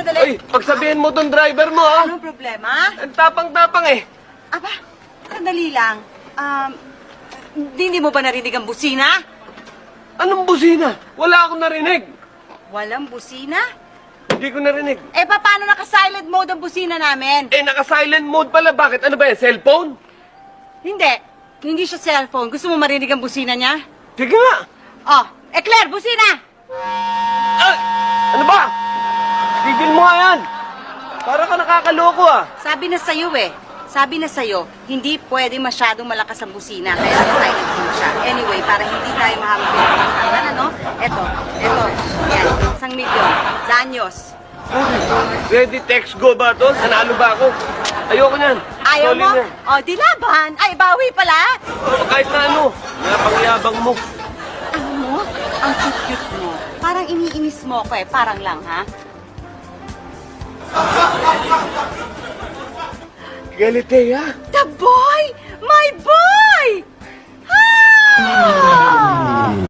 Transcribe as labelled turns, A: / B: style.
A: sandali.
B: Ay, pagsabihin mo tong driver mo, ha?
A: Anong problema?
B: Ang tapang-tapang eh.
A: Aba, sandali lang. Hindi mo ba narinig ang busina?
B: Anong busina? Wala akong narinig.
A: Walang busina?
B: Hindi ko narinig.
A: Eh, paano naka-silent mode ang busina namin?
B: Eh, naka-silent mode pala. Bakit? Ano ba yan? Cellphone?
A: Hindi. Hindi siya cellphone. Gusto mo marinig ang busina niya?
B: Sige nga.
A: Oh, Claire, busina!
B: Ay, ano ba? Tigil mo nga yan. Para ka nakakaloko ah.
A: Sabi na sa'yo eh. Sabi na sa'yo, hindi pwede masyadong malakas ang busina. Kaya naka-silent mode siya. Anyway, para hindi tayo mahamang pinag-usapan, ano? Eto. Yan. 1,000,000. Danyos.
B: Ready, text, go ba to? Nanalo ba ako? Ayoko niyan.
A: Ayaw
B: Solid
A: mo?
B: na.
A: O, di laban. Ay, bawi pala.
B: Kahit na ano. Yabang-yabang mo.
A: Ano mo? Ang cute-cute mo. Parang iniinis mo ko eh. Parang lang, ha?
B: Galitea.
A: The boy! My boy!